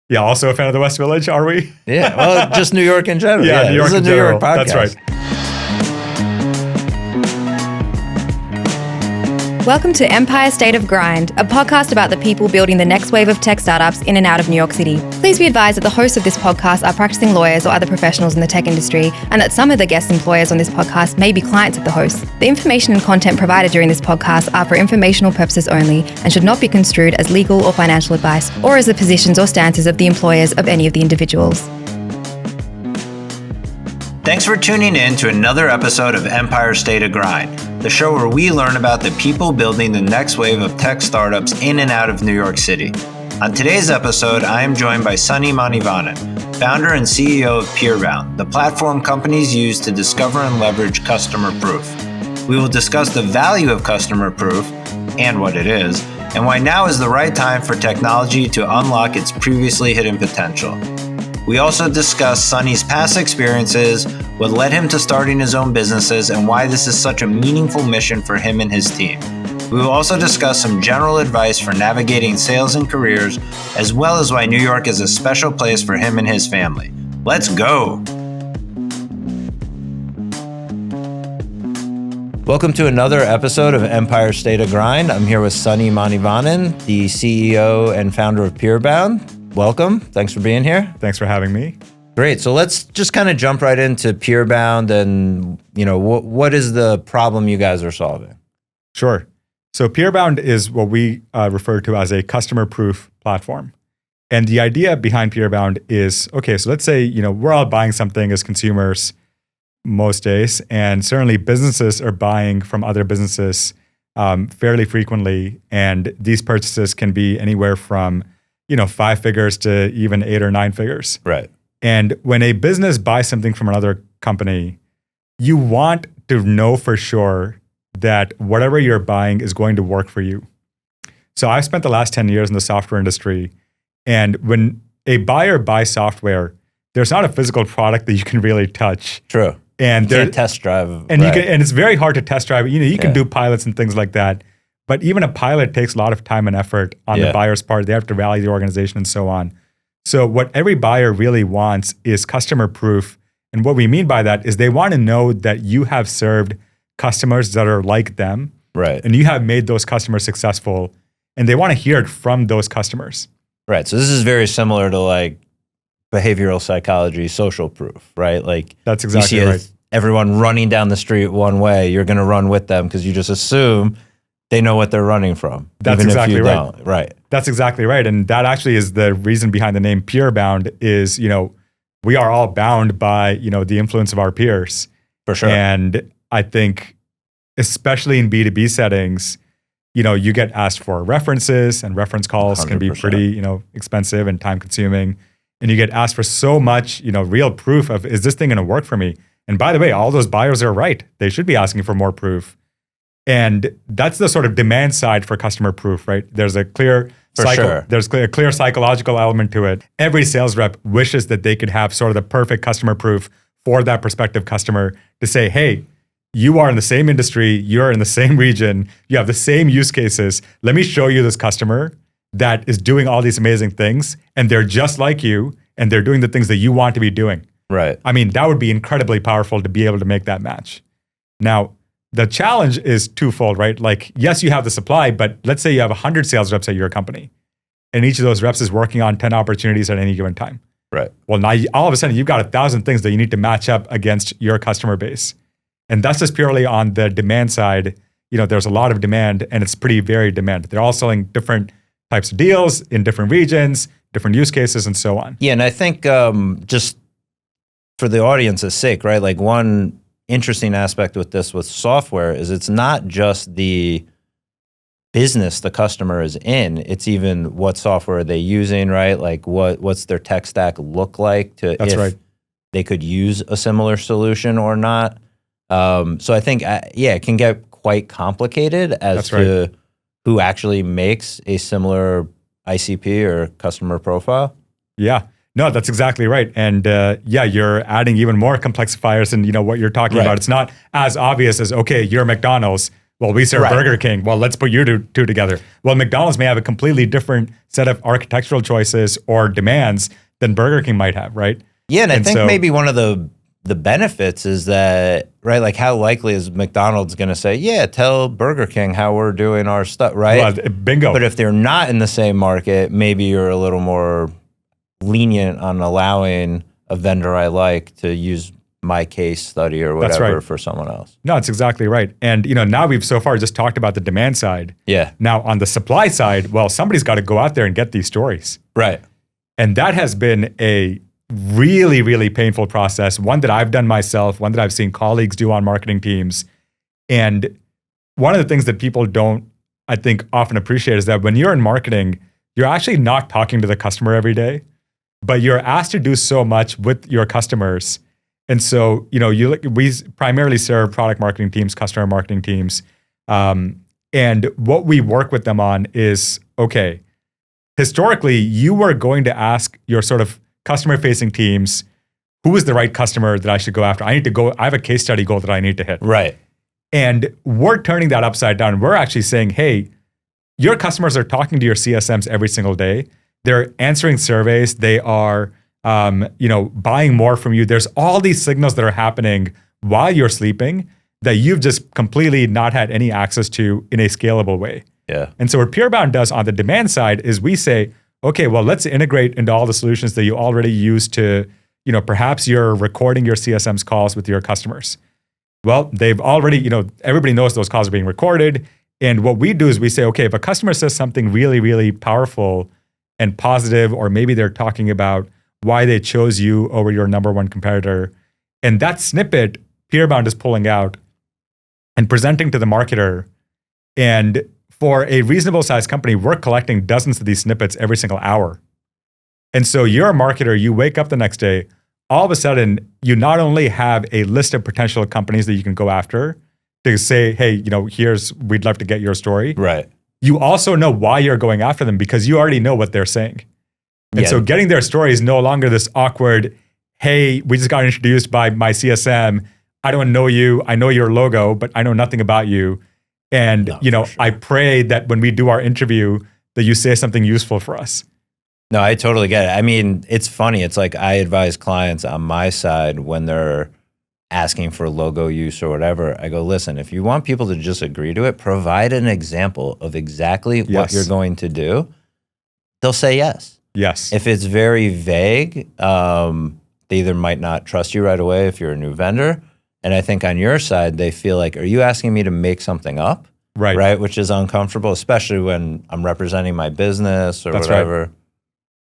Yeah, also a fan of the West Village, are we? Yeah, well, just New York in general. Yeah, New York this is in a New general. York podcast. That's right. Welcome to Empire State of Grind, a podcast about the people building the next wave of tech startups in and out of New York City. Please be advised that the hosts of this podcast are practicing lawyers or other professionals in the tech industry, and that some of the guest employers on this podcast may be clients of the hosts. The information and content provided during this podcast are for informational purposes only and should not be construed as legal or financial advice, or as the positions or stances of the employers of any of the individuals. Thanks for tuning in to another episode of Empire State of Grind, the show where we learn about the people building the next wave of tech startups in and out of New York City. On today's episode, I am joined by Sunny Manivannan, founder and CEO of Peerbound, the platform companies use to discover and leverage customer proof. We will discuss the value of customer proof and what it is, and why now is the right time for technology to unlock its previously hidden potential. We also discuss Sunny's past experiences, what led him to starting his own businesses, and why this is such a meaningful mission for him and his team. We will also discuss some general advice for navigating sales and careers, as well as why New York is a special place for him and his family. Let's go! Welcome to another episode of Empire State of Grind. I'm here with Sunny Manivannan, the CEO and founder of Peerbound. Welcome. Thanks for being here. Thanks for having me. Great. So let's just kind of jump right into Peerbound and, what is the problem you guys are solving? Sure. So Peerbound is what we refer to as a customer-proof platform. And the idea behind Peerbound is, okay, so let's say, we're all buying something as consumers most days, and certainly businesses are buying from other businesses fairly frequently. And these purchases can be anywhere from 5 figures to even 8 or 9 figures. Right. And when a business buys something from another company, you want to know for sure that whatever you're buying is going to work for you. So I've spent the last 10 years in the software industry, and when a buyer buys software, there's not a physical product that you can really touch. True. And you can't test drive. And it's very hard to test drive. You can do pilots and things like that. But even a pilot takes a lot of time and effort on the buyer's part. They have to rally the organization and so on. So what every buyer really wants is customer proof. And what we mean by that is they want to know that you have served customers that are like them. Right. And you have made those customers successful. And they want to hear it from those customers. Right. So this is very similar to like behavioral psychology, social proof, right? Like that's exactly right. Everyone running down the street one way, you're going to run with them because you just assume they know what they're running from. That's even exactly if you right. Don't. Right. That's exactly right. And that actually is the reason behind the name Peerbound is, we are all bound by, the influence of our peers. For sure. And I think, especially in B2B settings, you get asked for references, and reference calls 100%. Can be pretty, expensive and time consuming. And you get asked for so much, real proof of, is this thing going to work for me? And by the way, all those buyers are right. They should be asking for more proof. And that's the sort of demand side for customer proof, right? There's a clear there's a clear psychological element to it. Every sales rep wishes that they could have sort of the perfect customer proof for that prospective customer to say, hey, you are in the same industry, you're in the same region, you have the same use cases. Let me show you this customer that is doing all these amazing things, and they're just like you, and they're doing the things that you want to be doing. Right. I mean, that would be incredibly powerful to be able to make that match. Now, the challenge is twofold, right? Like, yes, you have the supply, but let's say you have 100 sales reps at your company, and each of those reps is working on 10 opportunities at any given time. Right. Well, now all of a sudden you've got 1,000 things that you need to match up against your customer base. And that's just purely on the demand side. There's a lot of demand, and it's pretty varied demand. They're all selling different types of deals in different regions, different use cases, and so on. Yeah, and I think just for the audience's sake, right? Like one interesting aspect with software is it's not just the business the customer is in, it's even what software are they using, right? Like what's their tech stack look like if they could use a similar solution or not. So I think, it can get quite complicated as to who actually makes a similar ICP or customer profile. Yeah. No, that's exactly right. And you're adding even more complexifiers in what you're talking about. It's not as obvious as, okay, you're McDonald's. Well, we serve Right. Burger King. Well, let's put your two together. Well, McDonald's may have a completely different set of architectural choices or demands than Burger King might have, right? Yeah, and I think so, maybe one of the benefits is that, right, like how likely is McDonald's going to say, yeah, tell Burger King how we're doing our stuff, right? Well, bingo. But if they're not in the same market, maybe you're a little more lenient on allowing a vendor I like to use my case study or whatever for someone else. No, it's exactly right. And now we've so far just talked about the demand side. Yeah. Now on the supply side, well, somebody's got to go out there and get these stories. Right. And that has been a really, really painful process, one that I've done myself, one that I've seen colleagues do on marketing teams. And one of the things that people don't, I think, often appreciate is that when you're in marketing, you're actually not talking to the customer every day, but you're asked to do so much with your customers. And so, we primarily serve product marketing teams, customer marketing teams. And what we work with them on is, okay, historically, you were going to ask your sort of customer-facing teams, who is the right customer that I should go after? I have a case study goal that I need to hit. Right. And we're turning that upside down. We're actually saying, hey, your customers are talking to your CSMs every single day. They're answering surveys. They are buying more from you. There's all these signals that are happening while you're sleeping that you've just completely not had any access to in a scalable way. Yeah. And so what Peerbound does on the demand side is we say, okay, well, let's integrate into all the solutions that you already use to, perhaps you're recording your CSM's calls with your customers. Well, they've already, everybody knows those calls are being recorded. And what we do is we say, okay, if a customer says something really, really powerful and positive, or maybe they're talking about why they chose you over your number one competitor, and that snippet Peerbound is pulling out and presenting to the marketer. And for a reasonable sized company, we're collecting dozens of these snippets every single hour. And so you're a marketer, you wake up the next day, all of a sudden, you not only have a list of potential companies that you can go after to say, hey, we'd love to get your story. Right. You also know why you're going after them because you already know what they're saying. And so getting their story is no longer this awkward, hey, we just got introduced by my CSM. I don't know you. I know your logo, but I know nothing about you. And, sure. I pray that when we do our interview, that you say something useful for us. No, I totally get it. I mean, it's funny. It's like I advise clients on my side when they're asking for logo use or whatever. I go, listen, if you want people to just agree to it, provide an example of exactly what you're going to do. They'll say yes. Yes. If it's very vague, they either might not trust you right away if you're a new vendor. And I think on your side, they feel like, are you asking me to make something up? Right. Right. Which is uncomfortable, especially when I'm representing my business or That's whatever. Right.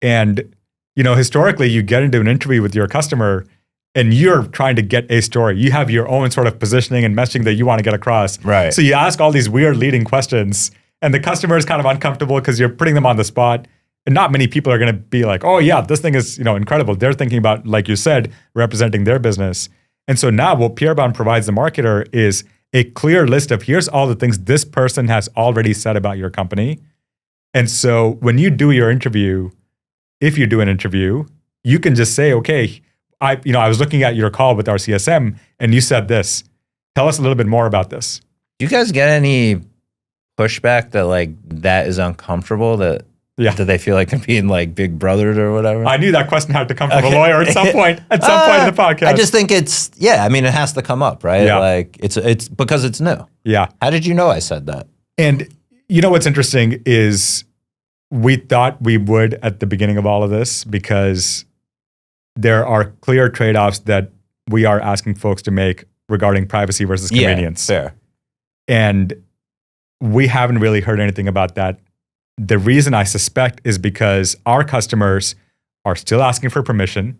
And, historically, you get into an interview with your customer and you're trying to get a story. You have your own sort of positioning and messaging that you want to get across. Right. So you ask all these weird leading questions and the customer is kind of uncomfortable because you're putting them on the spot. And not many people are going to be like, oh yeah, this thing is, incredible. They're thinking about, like you said, representing their business. And so now what Peerbound provides the marketer is a clear list of here's all the things this person has already said about your company. And so when you do your interview, if you do an interview, you can just say, okay, I was looking at your call with our CSM and you said this. Tell us a little bit more about this. Do you guys get any pushback that is uncomfortable, that they feel like they're being big brothered or whatever? I knew that question had to come from a lawyer at some point in the podcast. I just think it has to come up, right? Yeah. It's because it's new. Yeah. How did you know I said that? And what's interesting is we thought we would at the beginning of all of this because there are clear trade-offs that we are asking folks to make regarding privacy versus convenience. Yeah, fair. And we haven't really heard anything about that. The reason I suspect is because our customers are still asking for permission.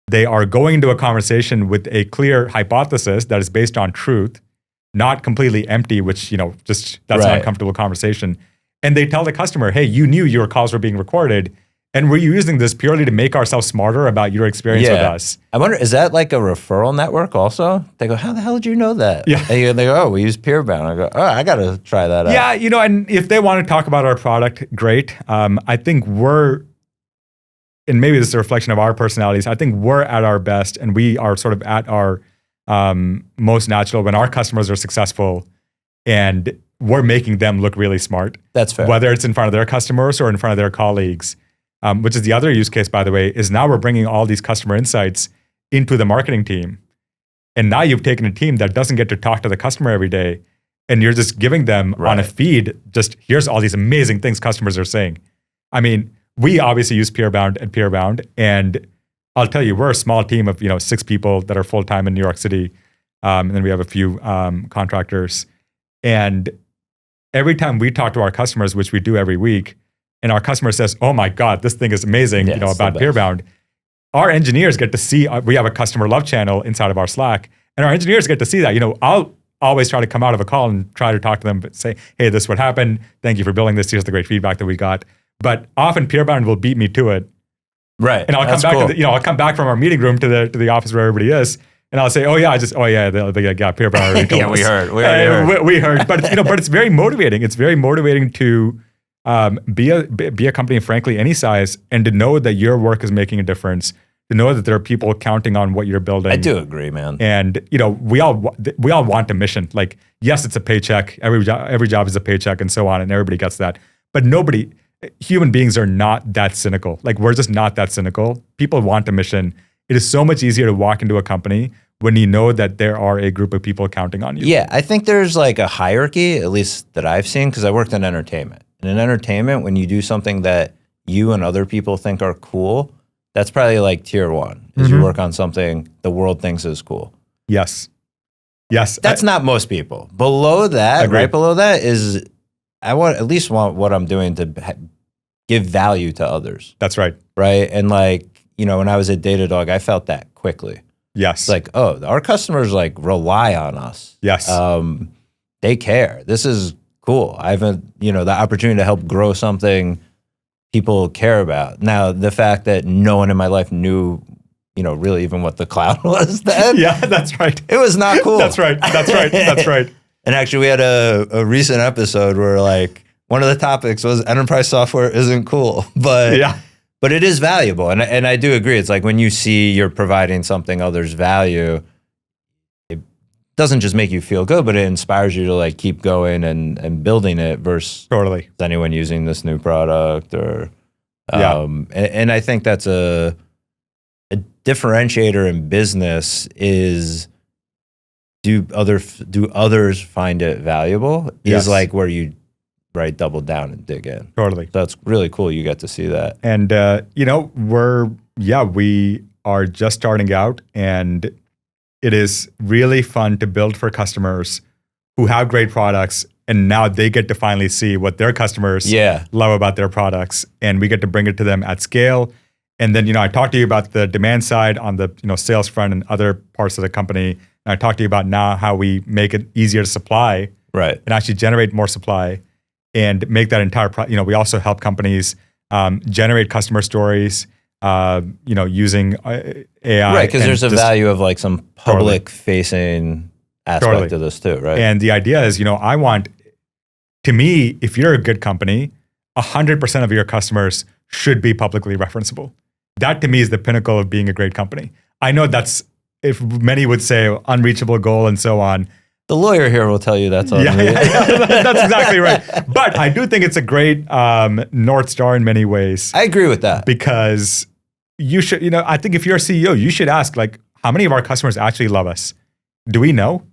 They are going into a conversation with a clear hypothesis that is based on truth, not completely empty, which, that's an uncomfortable conversation. And they tell the customer, hey, you knew your calls were being recorded, and we're using this purely to make ourselves smarter about your experience with us. I wonder, is that like a referral network also? They go, how the hell did you know that? Yeah. And they go, oh, we use Peerbound. I go, oh, I got to try that out. Yeah, and if they want to talk about our product, great. I think and maybe this is a reflection of our personalities, I think we're at our best and we are sort of at our most natural when our customers are successful and we're making them look really smart. That's fair. Whether it's in front of their customers or in front of their colleagues, which is the other use case, by the way, is now we're bringing all these customer insights into the marketing team. And now you've taken a team that doesn't get to talk to the customer every day, and you're just giving them on a feed, just here's all these amazing things customers are saying. I mean, we obviously use Peerbound at Peerbound, and I'll tell you, we're a small team of 6 people that are full-time in New York City, and then we have a few contractors. And every time we talk to our customers, which we do every week, and our customer says, "Oh my God, this thing is amazing," about Peerbound, our engineers get to see. We have a customer love channel inside of our Slack, and our engineers get to see that. I'll always try to come out of a call and try to talk to them, but say, "Hey, this is what happened. Thank you for building this. Here's the great feedback that we got." But often Peerbound will beat me to it, right? And I'll come back to I'll come back from our meeting room to the office where everybody is. And I'll say, Peerbound already told us. We heard. But but it's very motivating. It's very motivating to be a company, frankly, any size, and to know that your work is making a difference. To know that there are people counting on what you're building. I do agree, man. And we all want a mission. Like, yes, it's a paycheck. Every job is a paycheck, and so on, and everybody gets that. But human beings are not that cynical. Like, we're just not that cynical. People want a mission. It is so much easier to walk into a company when you know that there are a group of people counting on you. Yeah, I think there's like a hierarchy, at least that I've seen, because I worked in entertainment. And in entertainment, when you do something that you and other people think are cool, that's probably like tier 1, is you work on something the world thinks is cool. Yes. That's not most people. Below that, right below that is, I want what I'm doing to give value to others. That's right. Right? And like, when I was at Datadog, I felt that quickly. Yes. It's like, oh, our customers like rely on us. Yes. They care. This is cool. I have the opportunity to help grow something people care about. Now, the fact that no one in my life knew, really even what the cloud was then. Yeah, that's right. It was not cool. That's right. And actually, we had a recent episode where like one of the topics was enterprise software isn't cool, but it is valuable. And I do agree. It's like when you see you're providing something others value, it doesn't just make you feel good, but it inspires you to like keep going and building it versus totally. Is anyone using this new product or and I think that's a differentiator in business is do others find it valuable? Yes. Is like where you double down and dig in. Totally. That's really cool. You get to see that. And we are just starting out, and it is really fun to build for customers who have great products, and now they get to finally see what their customers love about their products, and we get to bring it to them at scale. And then, I talked to you about the demand side on the sales front and other parts of the company. And I talked to you about now how we make it easier to supply, right, and actually generate more supply and make that entire we also help companies generate customer stories, using AI. Right, because there's a value of like some public-facing aspect of this too, right? And the idea is, to me, if you're a good company, 100% of your customers should be publicly referenceable. That to me is the pinnacle of being a great company. I know that's, if many would say, unreachable goal and so on. The lawyer here will tell you that's unreachable. That's exactly right. But I do think it's a great North Star in many ways. I agree with that. Because you should, I think if you're a CEO, you should ask, like, how many of our customers actually love us? Do we know?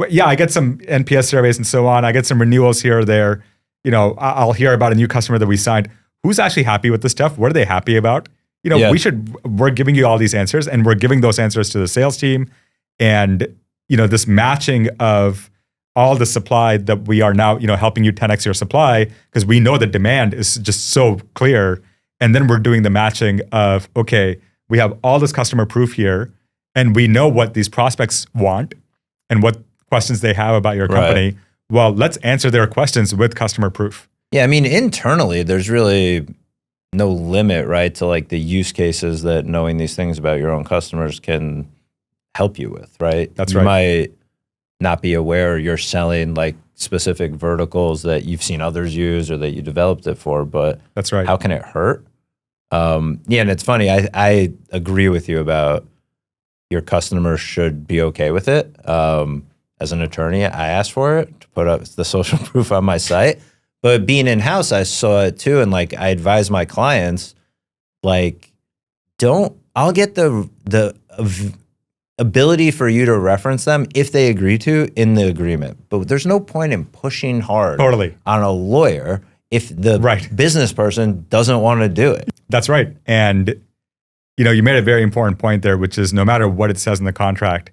Yeah, I get some NPS surveys and so on. I get some renewals here or there. I'll hear about a new customer that we signed. Who's actually happy with the stuff? What are they happy about? We're giving you all these answers, and we're giving those answers to the sales team. And, this matching of all the supply that we are now, helping you 10x your supply, because we know the demand is just so clear. And then we're doing the matching of, okay, we have all this customer proof here, and we know what these prospects want and what questions they have about your company. Right. Well, let's answer their questions with customer proof. Yeah, I mean, internally, there's really no limit, right, to like the use cases that knowing these things about your own customers can help you with, right? That's you right. You might not be aware you're selling like specific verticals that you've seen others use or that you developed it for, but that's right. How can it hurt? And it's funny, I agree with you about your customers should be okay with it. as an attorney, I asked for it to put up the social proof on my site. But being in-house, I saw it too. And like, I advise my clients, like, I'll get the ability for you to reference them if they agree to in the agreement. But there's no point in pushing hard Totally. on a lawyer if the business person doesn't want to do it. That's right. And, you made a very important point there, which is no matter what it says in the contract,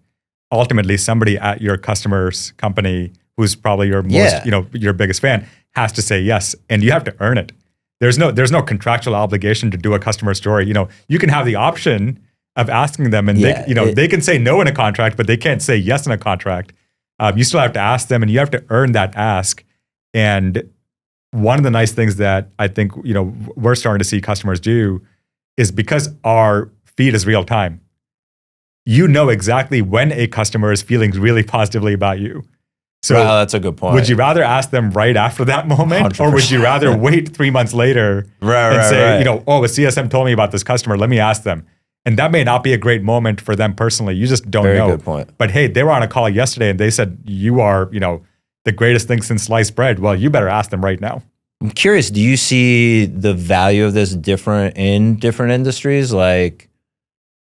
ultimately somebody at your customer's company who's probably your most, your biggest fan has to say yes. And you have to earn it. There's no contractual obligation to do a customer story. You can have the option of asking them and they can say no in a contract, but they can't say yes in a contract. You still have to ask them and you have to earn that ask. And one of the nice things that I think, we're starting to see customers do is because our feed is real time. You know exactly when a customer is feeling really positively about you. So that's a good point. Would you rather ask them right after that moment 100%. Or would you rather wait 3 months later and say, a CSM told me about this customer, let me ask them. And that may not be a great moment for them personally. You just don't know. Very good point. But hey, they were on a call yesterday and they said, you are, the greatest thing since sliced bread. Well, you better ask them right now. I'm curious, do you see the value of this different in different industries? Like,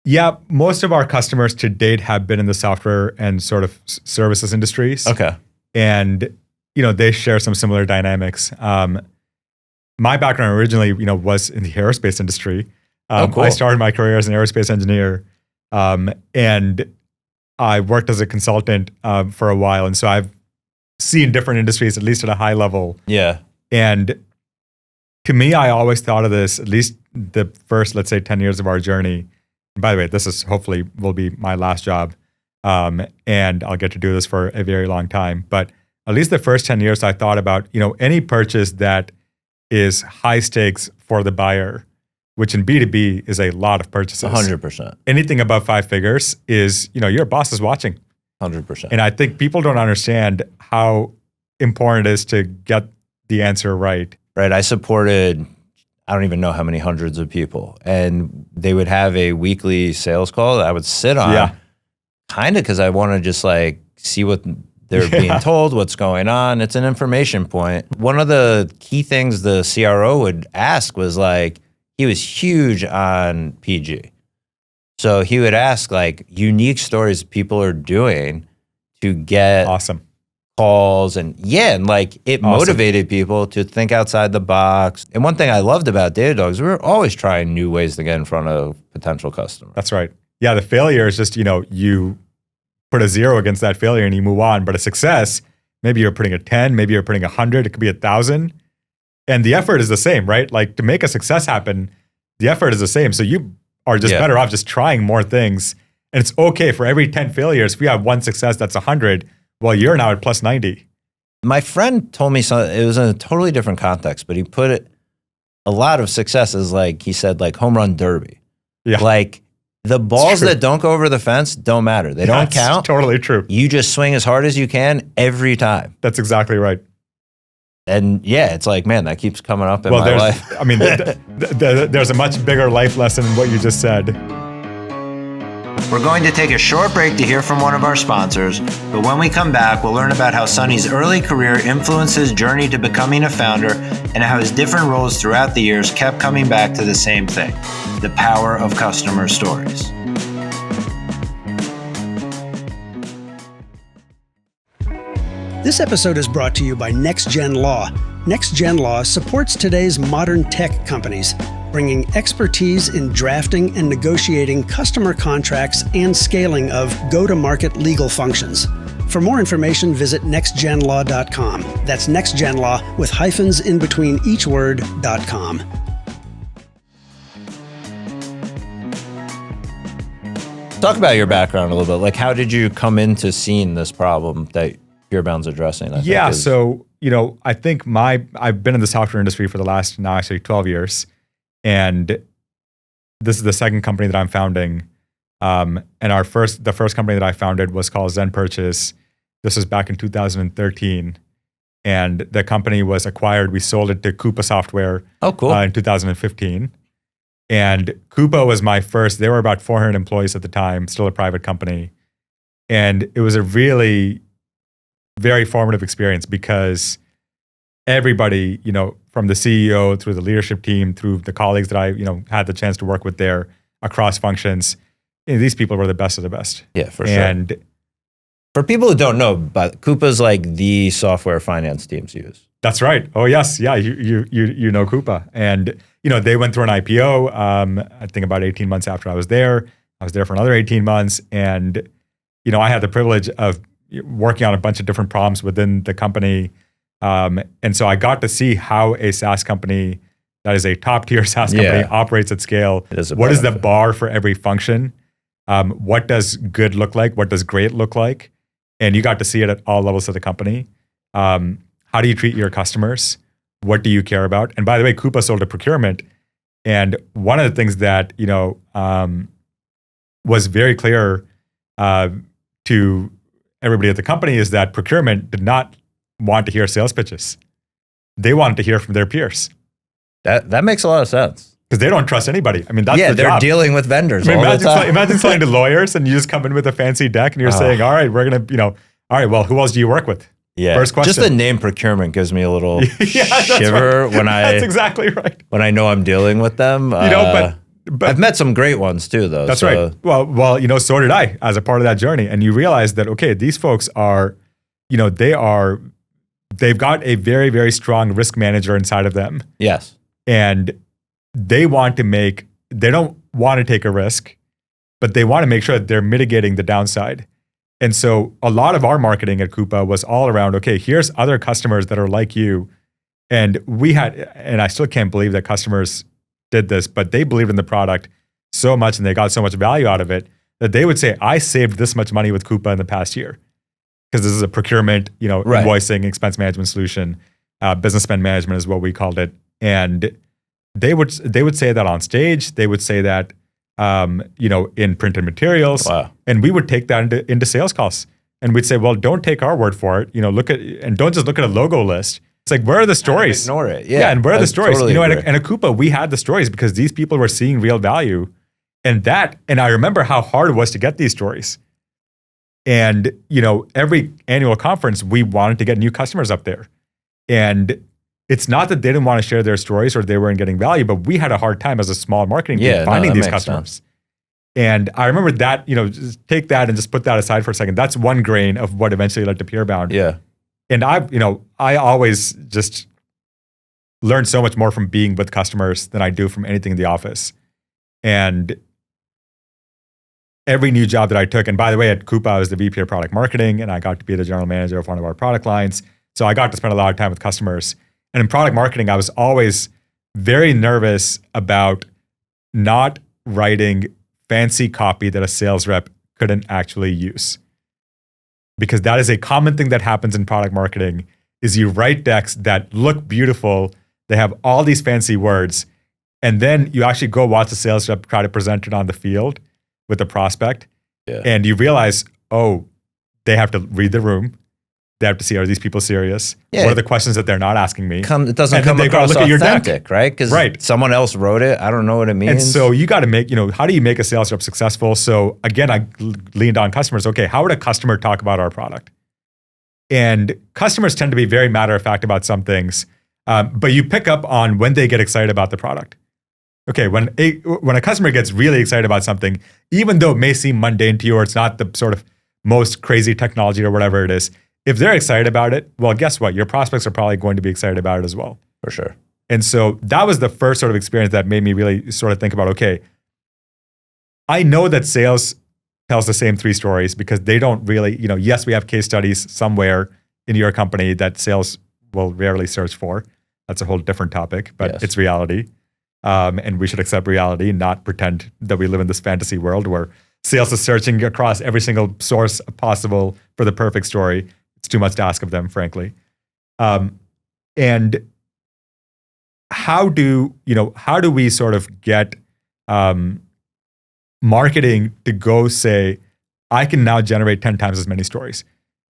yeah, most of our customers to date have been in the software and sort of services industries. Okay. And, they share some similar dynamics. My background originally, was in the aerospace industry. Cool. I started my career as an aerospace engineer. And I worked as a consultant for a while. And so I've seen different industries, at least at a high level. Yeah. And to me, I always thought of this, at least the first, let's say 10 years of our journey. And by the way, this is hopefully will be my last job. And I'll get to do this for a very long time. But at least the first 10 years, I thought about, any purchase that is high stakes for the buyer, which in B2B is a lot of purchases. 100%. Anything above 5 figures is, your boss is watching. 100%. And I think people don't understand how important it is to get the answer right. Right. I supported, I don't even know how many hundreds of people. And they would have a weekly sales call that I would sit on kind of because I want to just like see what they're being told, what's going on. It's an information point. One of the key things the CRO would ask was like, he was huge on PG. So he would ask like unique stories people are doing to get awesome calls and like it motivated people to think outside the box. And one thing I loved about Datadog is we were always trying new ways to get in front of potential customers. That's right. Yeah, the failure is just, you put a 0 against that failure and you move on. But a success, maybe you're putting a 10, maybe you're putting 100, it could be 1,000. And the effort is the same, right? Like to make a success happen, the effort is the same. So you are just better off just trying more things. And it's okay for every 10 failures. If you have one success, that's 100. Well, you're now at plus 90. My friend told me something, it was in a totally different context, but he put it, a lot of success is like, he said like home run derby. Yeah. Like the balls that don't go over the fence don't matter. They don't count. Totally true. You just swing as hard as you can every time. That's exactly right. And it's like, man, that keeps coming up in my life. I mean, there's a much bigger life lesson in what you just said. We're going to take a short break to hear from one of our sponsors, but when we come back, we'll learn about how Sunny's early career influenced his journey to becoming a founder and how his different roles throughout the years kept coming back to the same thing, the power of customer stories. This episode is brought to you by NextGen Law. NextGen Law supports today's modern tech companies, bringing expertise in drafting and negotiating customer contracts and scaling of go-to-market legal functions. For more information, visit nextgenlaw.com. That's NextGenLaw with hyphens in between each word.com. Talk about your background a little bit. Like, how did you come into seeing this problem that Peerbound's addressing? So, I think I've been in the software industry for the last now actually 12 years. And this is the second company that I'm founding. And the first company that I founded was called Zen Purchase. This was back in 2013. And the company was acquired. We sold it to Coupa Software in 2015. And Coupa was my first, they were about 400 employees at the time, still a private company. And it was a really very formative experience because everybody, from the CEO through the leadership team, through the colleagues that I, had the chance to work with there across functions, these people were the best of the best. Yeah, for sure. And for people who don't know, but Coupa's like the software finance teams use. That's right. Oh yes, yeah. You know Coupa, and they went through an IPO. I think about 18 months after I was there. I was there for another 18 months, and I had the privilege of working on a bunch of different problems within the company, and so I got to see how a SaaS company that is a top tier SaaS company operates at scale. What is the bar for every function? What does good look like? What does great look like? And you got to see it at all levels of the company. How do you treat your customers? What do you care about? And by the way, Coupa sold to procurement. And one of the things that, was very clear to everybody at the company is that procurement did not want to hear sales pitches. They wanted to hear from their peers. That makes a lot of sense. Because they don't trust anybody. I mean, that's the they're job. dealing with vendors all the time. Imagine selling to lawyers and you just come in with a fancy deck and you're saying, all right, we're going to, all right, well, who else do you work with? Yeah. First question. Just the name procurement gives me a little shiver when That's exactly right. When I know I'm dealing with them. But I've met some great ones too, though. That's right. Well, so did I as a part of that journey. And you realize that, okay, these folks are, they've got a very, very strong risk manager inside of them. Yes. And they don't want to take a risk, but they want to make sure that they're mitigating the downside. And so a lot of our marketing at Coupa was all around, okay, here's other customers that are like you. And I still can't believe that customers did this, but they believed in the product so much and they got so much value out of it that they would say, I saved this much money with Coupa in the past year. Because this is a procurement, invoicing, expense management solution, business spend management is what we called it. And they would say that on stage. They would say that in printed materials. Wow. And we would take that into sales calls. And we'd say, well, don't take our word for it. And don't just look at a logo list. It's like, where are the stories? Ignore it. Yeah, and where are the stories? Totally and at Coupa, we had the stories because these people were seeing real value. And I remember how hard it was to get these stories. And, every annual conference, we wanted to get new customers up there. And it's not that they didn't want to share their stories or they weren't getting value, but we had a hard time as a small marketing team finding these customers. Sense. And I remember that, just take that and just put that aside for a second. That's one grain of what eventually led to Peerbound. Yeah. And I always just learn so much more from being with customers than I do from anything in the office. And every new job that I took, and by the way, at Coupa, I was the VP of product marketing, and I got to be the general manager of one of our product lines. So I got to spend a lot of time with customers. And in product marketing, I was always very nervous about not writing fancy copy that a sales rep couldn't actually use. Because that is a common thing that happens in product marketing, is you write decks that look beautiful, they have all these fancy words, and then you actually go watch the sales rep try to present it on the field with a prospect, and you realize, they have to read the room. They have to see, are these people serious? What are the questions that they're not asking me? It doesn't come across authentic, right? Because someone else wrote it. I don't know what it means. And so you got to make, how do you make a sales rep successful? So again, I leaned on customers. Okay, how would a customer talk about our product? And customers tend to be very matter of fact about some things, but you pick up on when they get excited about the product. Okay, when a customer gets really excited about something, even though it may seem mundane to you or it's not the sort of most crazy technology or whatever it is, if they're excited about it, well, guess what? Your prospects are probably going to be excited about it as well. For sure. And so that was the first sort of experience that made me really sort of think about, okay, I know that sales tells the same three stories because they don't really, yes, we have case studies somewhere in your company that sales will rarely search for. That's a whole different topic, but it's reality. And we should accept reality and not pretend that we live in this fantasy world where sales is searching across every single source possible for the perfect story. It's too much to ask of them, frankly. And how do we sort of get marketing to go say, I can now generate 10 times as many stories?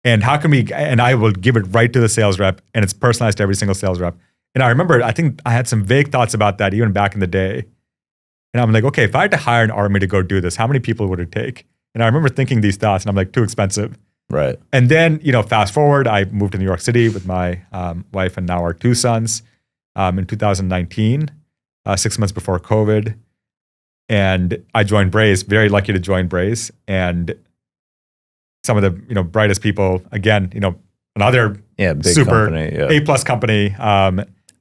And how can we, and I will give it right to the sales rep, and it's personalized to every single sales rep. And I remember, I think I had some vague thoughts about that even back in the day. And I'm like, okay, if I had to hire an army to go do this, how many people would it take? And I remember thinking these thoughts, and I'm like, too expensive. Right. And then, fast forward, I moved to New York City with my wife and now our 2 sons in 2019, 6 months before COVID. And I joined Braze, very lucky to join Braze. And some of the brightest people, again, another big super company, A+ company.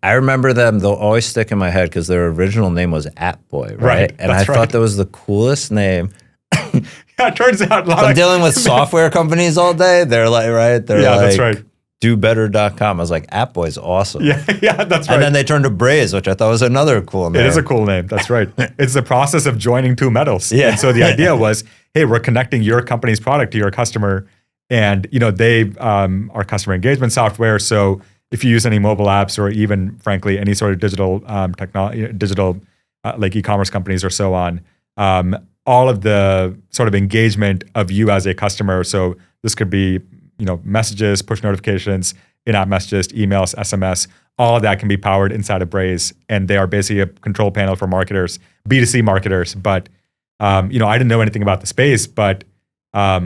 I remember them. They'll always stick in my head because their original name was Boy, right? And I thought that was the coolest name. Yeah, it turns out I'm dealing with software companies all day. They're like, right? They're that's right. dobetter.com. I was like, Boy's awesome. Yeah, that's right. And then they turned to Braze, which I thought was another cool name. It is a cool name. That's right. It's the process of joining 2 metals. Yeah. And so the idea was, hey, we're connecting your company's product to your customer. And, they are customer engagement software. So if you use any mobile apps or even, frankly, any sort of digital technology, like e-commerce companies or so on, all of the sort of engagement of you as a customer. So this could be, messages, push notifications, in-app messages, emails, SMS, all of that can be powered inside of Braze. And they are basically a control panel for marketers, B2C marketers. But, I didn't know anything about the space, but I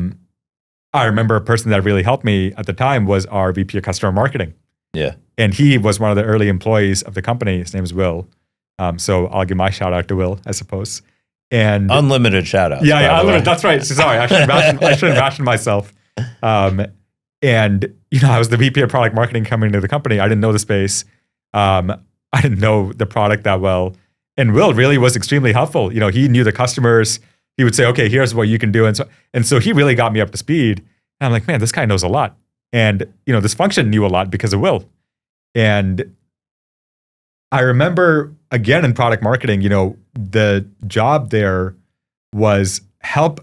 remember a person that really helped me at the time was our VP of customer marketing. Yeah. And he was one of the early employees of the company. His name is Will. So I'll give my shout out to Will, I suppose. And unlimited shout outs. Yeah, unlimited. That's right. Sorry, I shouldn't ration myself. And I was the VP of product marketing coming into the company. I didn't know the space. I didn't know the product that well. And Will really was extremely helpful. He knew the customers. He would say, okay, here's what you can do. And so he really got me up to speed. And I'm like, man, this guy knows a lot. And, this function knew a lot because of Will. And I remember, again, in product marketing, the job there was help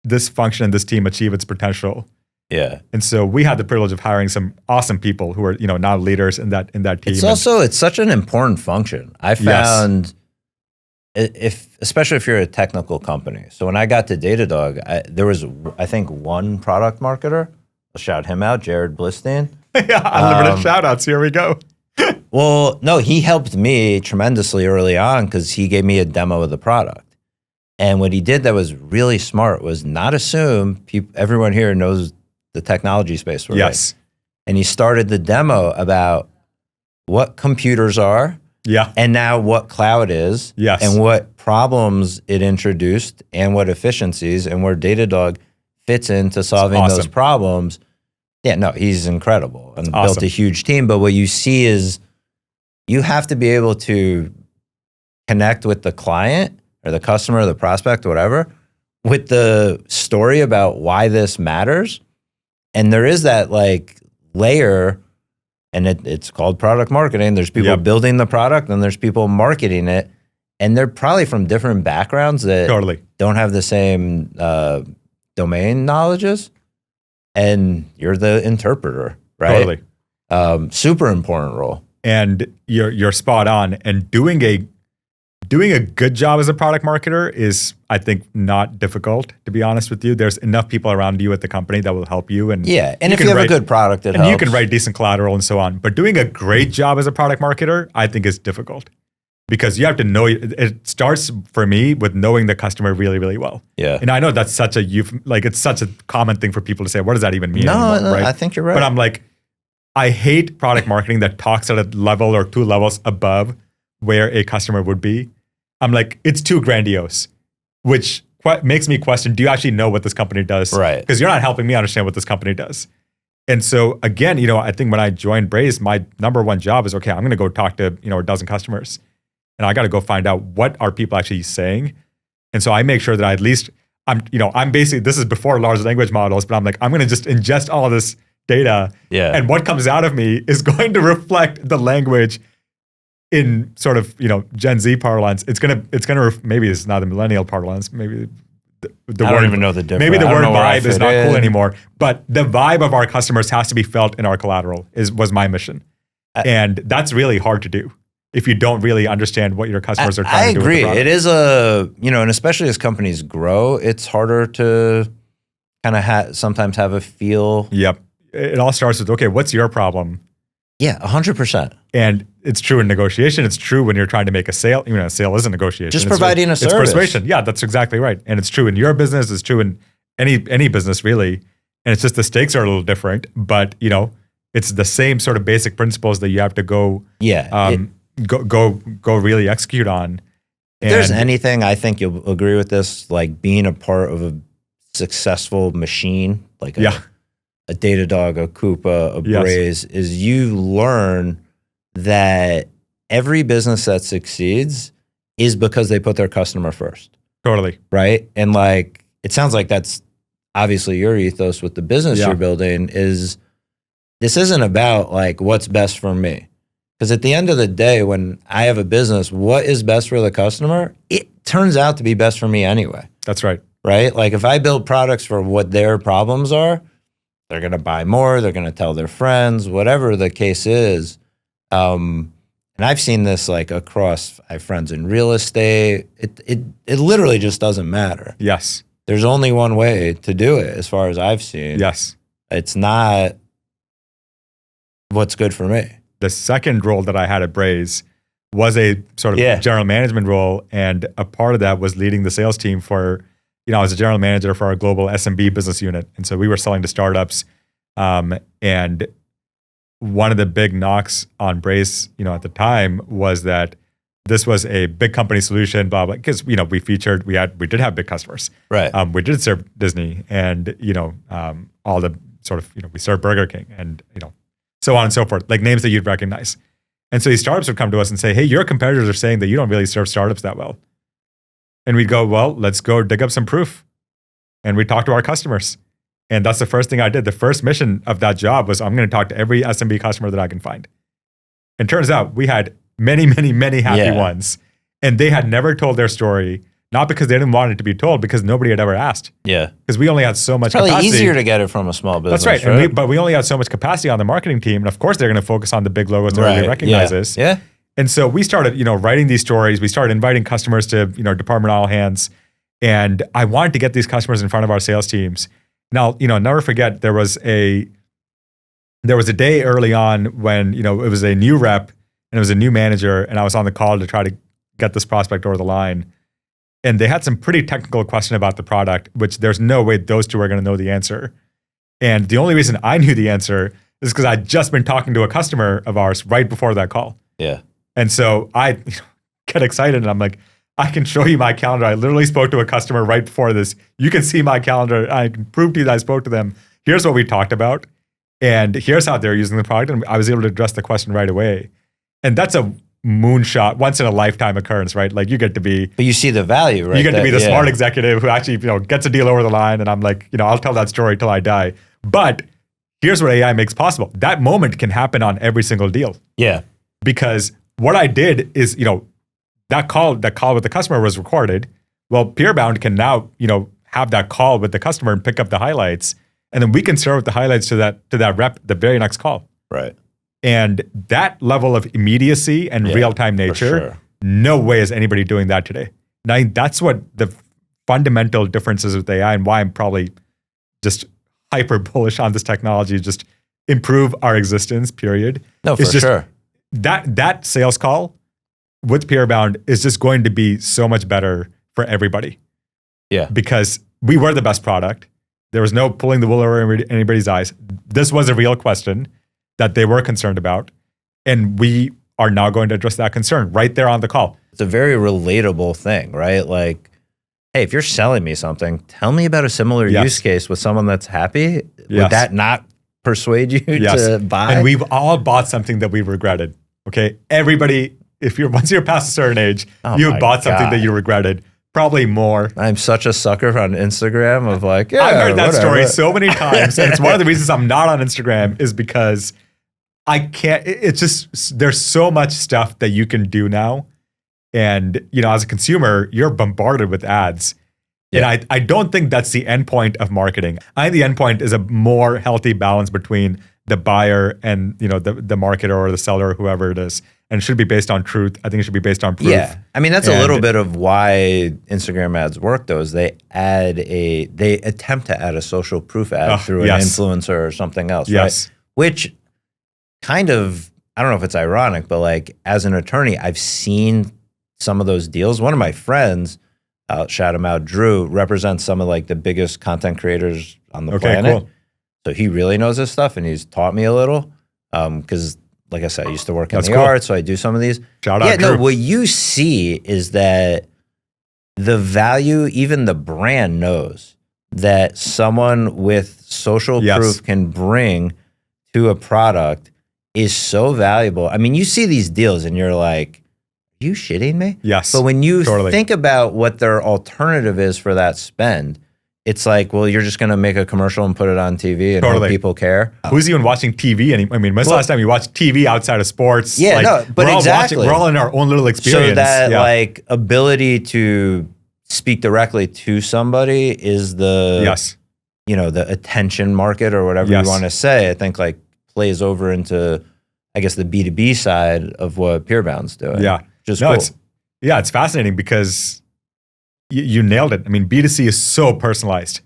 this function and this team achieve its potential. Yeah. And so we had the privilege of hiring some awesome people who are, now leaders in that team. It's such an important function. I found, especially if you're a technical company. So when I got to Datadog, there was, I think, one product marketer. I'll shout him out, Jared Blistein. Yeah, unlimited shout outs. Here we go. Well, no, he helped me tremendously early on because he gave me a demo of the product. And what he did that was really smart was not assume everyone here knows the technology space. Yes. Right. And he started the demo about what computers are. Yeah. And now what cloud is. Yes. And what problems it introduced and what efficiencies and where Datadog fits into solving those problems. Yeah, no, he's incredible and built a huge team. But what you see is you have to be able to connect with the client or the customer or the prospect or whatever with the story about why this matters. And there is that like layer, and it's called product marketing. There's people building the product and there's people marketing it. And they're probably from different backgrounds that don't have the same domain knowledges. And you're the interpreter, right? Totally. Super important role. And you're spot on. And doing a good job as a product marketer is, I think, not difficult, to be honest with you. There's enough people around you at the company that will help you. And and if you have a good product, it helps. You can write decent collateral and so on. But doing a great job as a product marketer, I think, is difficult. Because you have to know, it starts for me with knowing the customer really, really well. Yeah. And I know that's such it's such a common thing for people to say, what does that even mean anymore, right? I think you're right. But I'm like, I hate product marketing that talks at a level or 2 levels above where a customer would be. I'm like, it's too grandiose, which makes me question, do you actually know what this company does? Right. Because you're not helping me understand what this company does. And so again, I think when I joined Braze, my number one job is, okay, I'm going to go talk to, a dozen customers. And I got to go find out what are people actually saying. And so I make sure that I at least, I'm basically, this is before large language models, but I'm like, I'm going to just ingest all this data. Yeah. And what comes out of me is going to reflect the language in sort of, Gen Z parlance. It's going to, maybe it's not the millennial parlance, maybe the I word, don't even know the difference. Maybe the word vibe is not cool anymore, but the vibe of our customers has to be felt in our collateral was my mission. And that's really hard to do if you don't really understand what your customers are trying to do. I agree. It is and especially as companies grow, it's harder to kind of sometimes have a feel. Yep. It all starts with, okay, what's your problem? Yeah, 100%. And it's true in negotiation. It's true when you're trying to make a sale. A sale is a negotiation. Just providing a service. It's persuasion. Yeah, that's exactly right. And it's true in your business. It's true in any business, really. And it's just the stakes are a little different, but it's the same sort of basic principles that you have to go go really execute on. If there's anything, I think you'll agree with this, like being a part of a successful machine, like a Datadog, a Coupa, a Braze, is you learn that every business that succeeds is because they put their customer first. Totally. Right? And like, it sounds like that's obviously your ethos with the business you're building is this isn't about like what's best for me. Because at the end of the day, when I have a business, what is best for the customer? It turns out to be best for me anyway. That's right. Right? Like if I build products for what their problems are, they're going to buy more, they're going to tell their friends, whatever the case is. And I've seen this like across, I have friends in real estate. It literally just doesn't matter. Yes. There's only one way to do it as far as I've seen. Yes. It's not what's good for me. The second role that I had at Braze was a sort of general management role. And a part of that was leading the sales team for, I was a general manager for our global SMB business unit. And so we were selling to startups. And one of the big knocks on Braze, at the time was that this was a big company solution, blah, blah, because, we did have big customers. Right. We did serve Disney and, all the sort of, we served Burger King and, so on and so forth, like names that you'd recognize. And so these startups would come to us and say, hey, your competitors are saying that you don't really serve startups that well. And we'd go, well, let's go dig up some proof. And we'd talk to our customers. And that's the first thing I did. The first mission of that job was I'm going to talk to every SMB customer that I can find. And turns out we had many, many, many happy ones. And they had never told their story, not because they didn't want it to be told, because nobody had ever asked. Yeah. Because we only had so much capacity. Probably easier to get it from a small business. That's right. But we only had so much capacity on the marketing team. And of course, they're going to focus on the big logos that everybody recognizes. Yeah. And so we started, writing these stories. We started inviting customers to, department all hands. And I wanted to get these customers in front of our sales teams. Now, never forget, there was a day early on when, it was a new rep and it was a new manager. And I was on the call to try to get this prospect over the line. And they had some pretty technical question about the product, which there's no way those two are going to know the answer. And the only reason I knew the answer is because I'd just been talking to a customer of ours right before that call. Yeah. And so I get excited and I'm like, I can show you my calendar. I literally spoke to a customer right before this. You can see my calendar. I can prove to you that I spoke to them. Here's what we talked about. And here's how they're using the product. And I was able to address the question right away. And that's a moonshot, once in a lifetime occurrence, right? Like you get to be, but you see the value, right? You get to be the smart executive who actually, gets a deal over the line. And I'm like, I'll tell that story till I die. But here's what AI makes possible. That moment can happen on every single deal. Yeah. Because what I did is, that call with the customer was recorded. Well, Peerbound can now, have that call with the customer and pick up the highlights. And then we can serve the highlights to that rep the very next call. Right. And that level of immediacy and real-time nature, no way is anybody doing that today. Now, that's what the fundamental differences with AI and why I'm probably just hyper bullish on this technology, just improve our existence, period. No, for sure. That sales call with Peerbound is just going to be so much better for everybody. Yeah. Because we were the best product. There was no pulling the wool over anybody's eyes. This was a real question that they were concerned about. And we are now going to address that concern right there on the call. It's a very relatable thing, right? Like, hey, if you're selling me something, tell me about a similar use case with someone that's happy. Would that not persuade you to buy? And we've all bought something that we regretted. Okay. Everybody, once you're past a certain age, you've bought something that you regretted. Probably more. I'm such a sucker on Instagram of like, I've heard that story so many times. And it's one of the reasons I'm not on Instagram is because I can't, it's just, there's so much stuff that you can do now. And, as a consumer, you're bombarded with ads. Yeah. And I don't think that's the end point of marketing. I think the end point is a more healthy balance between the buyer and, the marketer or the seller or whoever it is. And it should be based on truth. I think it should be based on proof. Yeah. I mean, that's a little bit of why Instagram ads work, though, is they attempt to add a social proof ad through an influencer or something else, right? Which kind of, I don't know if it's ironic, but like as an attorney, I've seen some of those deals. One of my friends, I'll shout him out, Drew, represents some of like the biggest content creators on the planet. Cool. So he really knows this stuff, and he's taught me a little. Because, like I said, I used to work in the cool. arts, so I do some of these. Shout out, no, Drew. what you see is that the value, even the brand knows that someone with social proof can bring to a product is so valuable. I mean, you see these deals and you're like, are you shitting me? Yes. But when you think about what their alternative is for that spend, it's like, well, you're just going to make a commercial and put it on TV and hope people care. Who's even watching TV anymore? I mean, when's the last time you watched TV outside of sports? Yeah, like, but exactly. We're all in our own little experience. So that like ability to speak directly to somebody is the, the attention market or whatever you want to say, I think like plays over into, I guess, the B2B side of what Peerbound's doing. Yeah. Just cool. It's fascinating because you nailed it. I mean, B2C is so personalized,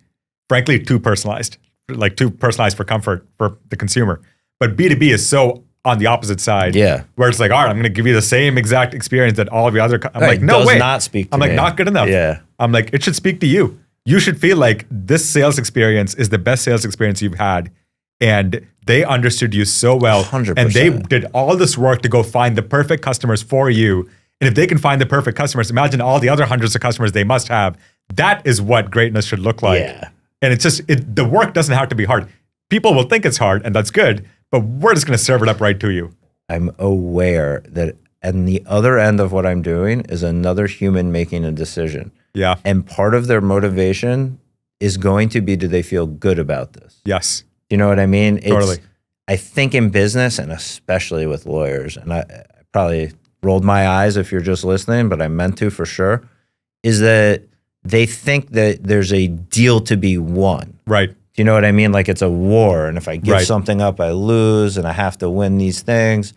frankly, too personalized, like too personalized for comfort for the consumer. But B2B is so on the opposite side, where it's like, all right, I'm going to give you the same exact experience that all of your other. I'm like, no way, not speak to I'm me. like, not good enough. Yeah, I'm like, it should speak to you. You should feel like this sales experience is the best sales experience you've had, and they understood you so well, 100%. and they did all this work to go find the perfect customers for you. And if they can find the perfect customers, imagine all the other hundreds of customers they must have. That is what greatness should look like. Yeah. And it's just, the work doesn't have to be hard. People will think it's hard, and that's good, but we're just going to serve it up right to you. I'm aware that on the other end of what I'm doing is another human making a decision. Yeah. And part of their motivation is going to be, do they feel good about this? Yes. You know what I mean? Totally. I think in business, and especially with lawyers, and I probably rolled my eyes if you're just listening, but I meant to for sure, is that they think that there's a deal to be won. Right. Do you know what I mean? Like it's a war, and if I give something up, I lose, and I have to win these things.